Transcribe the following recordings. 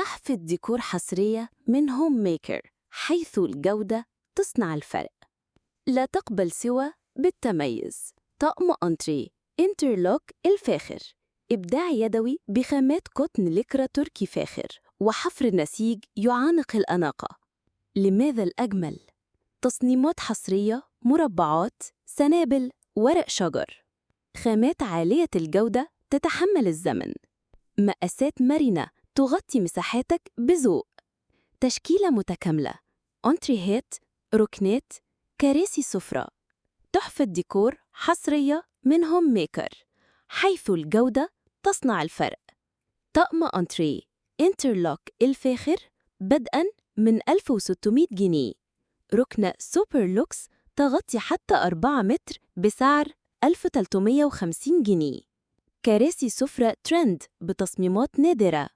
تحفة ديكور حصرية من هوم ميكر، حيث الجودة تصنع الفرق. لا تقبل سوى بالتميز. طقم أنتريه انترلوك الفاخر، إبداع يدوي بخامات قطن لكرة تركي فاخر وحفر نسيج يعانق الأناقة. لماذا الأجمل؟ تصميمات حصرية، مربعات، سنابل، ورق شجر، خامات عالية الجودة تتحمل الزمن، مقاسات مرنة تغطي مساحاتك بذوق، تشكيلة متكاملة، أنتريهات، ركنات، كراسي سفرة. تحفة ديكور حصرية من هوم ميكر، حيث الجودة تصنع الفرق. طقم أنتريه انترلوك الفاخر بدءاً من 1600 جنيه، ركنة سوبر لوكس تغطي حتى 4 متر بسعر 1350 جنيه، كراسي سفرة ترند بتصميمات نادرة.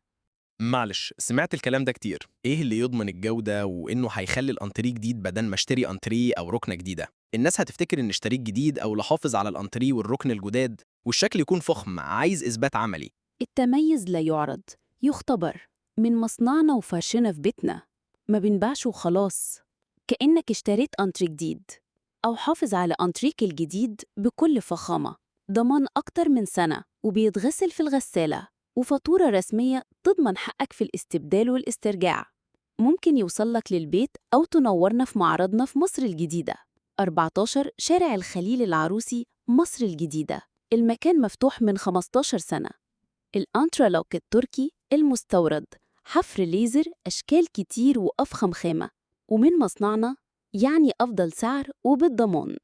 معلش، سمعت الكلام ده كتير. ايه اللي يضمن الجودة وانه هيخلي الانتريه جديد بدل ما اشتري انتريه او ركنة جديدة؟ الناس هتفتكر ان اشتريت جديد او لحافظ على الانتريه والركن الجداد والشكل يكون فخم، عايز اثبات عملي. التميز لا يعرض، يختبر من مصنعنا وفرشنا في بيتنا. ما بنباعش وخلاص. كأنك اشتريت أنتري جديد، أو حافظ على أنتريك الجديد بكل فخامة. ضمان أكتر من سنة وبيتغسل في الغسالة، وفاتورة رسمية تضمن حقك في الاستبدال والاسترجاع. ممكن يوصلك للبيت أو تنورنا في معرضنا في مصر الجديدة، 14 شارع الخليل العروسي، مصر الجديدة. المكان مفتوح من 15 سنة. الأنترلوك التركي المستورد، حفر ليزر، أشكال كتير وأفخم خامة، ومن مصنعنا، يعني أفضل سعر وبالضمان.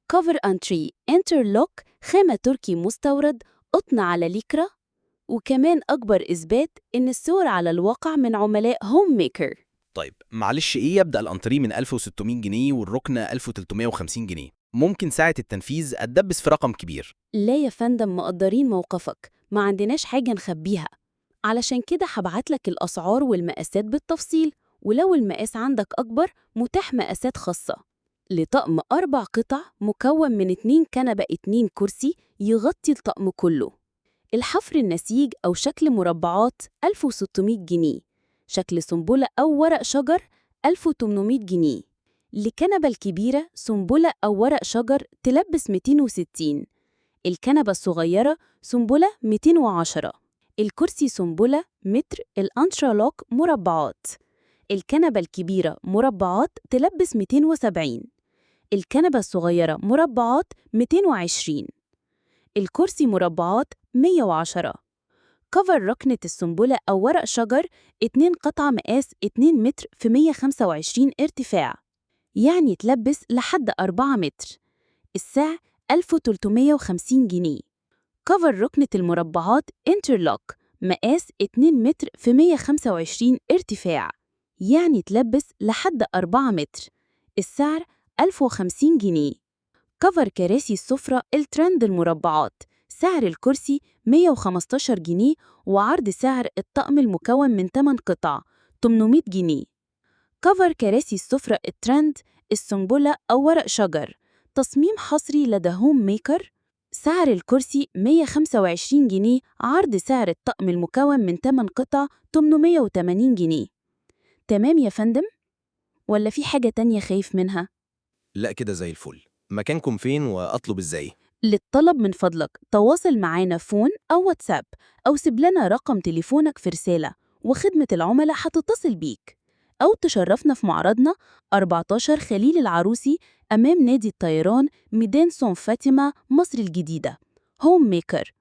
كفر أنتري انترلوك، خامة تركي مستورد، قطن على ليكرا. وكمان أكبر إثبات إن الصور على الواقع من عملاء هوم ميكر. طيب معلش، ايه يبدأ الانتريه من 1600 جنيه والركنة 1350 جنيه؟ ممكن ساعة التنفيذ اتدبس في رقم كبير. لا يا فندم، مقدرين موقفك، ما عندناش حاجة نخبيها. علشان كده هبعتلك الأسعار والمقاسات بالتفصيل، ولو المقاس عندك أكبر متاح مقاسات خاصة. لطقم 4 قطع مكون من 2 كنبة 2 كرسي يغطي الطقم كله. الحفر النسيج أو شكل مربعات 1600 جنيه، شكل سنبلة أو ورق شجر 1800 جنيه. الكنبة الكبيرة سنبلة أو ورق شجر تلبس 260. الكنبة الصغيرة سنبلة 210. الكرسي سنبلة متر. الأنترلوك مربعات. الكنبة الكبيرة مربعات تلبس 270. الكنبة الصغيرة مربعات 220. الكرسي مربعات 110. كفر ركنة السنبلة أو ورق شجر 2 قطعة مقاس 2 متر في 125 ارتفاع، يعني تلبس لحد 4 متر. السعر 1350 جنيه. كفر ركنة المربعات انترلوك مقاس 2 متر في 125 ارتفاع، يعني تلبس لحد 4 متر. السعر 1050 جنيه. كفر كراسي السفرة الترند المربعات، سعر الكرسي 115 جنيه، وعرض سعر الطقم المكون من 8 قطع 800 جنيه. كفر كراسي السفرة الترند السنبلة أو ورق شجر، تصميم حصري لدى هوم ميكر، سعر الكرسي 125 جنيه، عرض سعر الطقم المكون من 8 قطع 880 جنيه. تمام يا فندم؟ ولا في حاجة تانية خايف منها؟ لا كده زي الفل. مكانكم فين واطلب ازاي؟ للطلب من فضلك تواصل معانا فون أو واتساب، أو سيب لنا رقم تليفونك في رسالة، وخدمة العملاء هتتصل بيك. أو تشرفنا في معرضنا 14 خليل العروسي، أمام نادي الطيران، ميدان سون فاطمة، مصر الجديدة. هوم ميكر،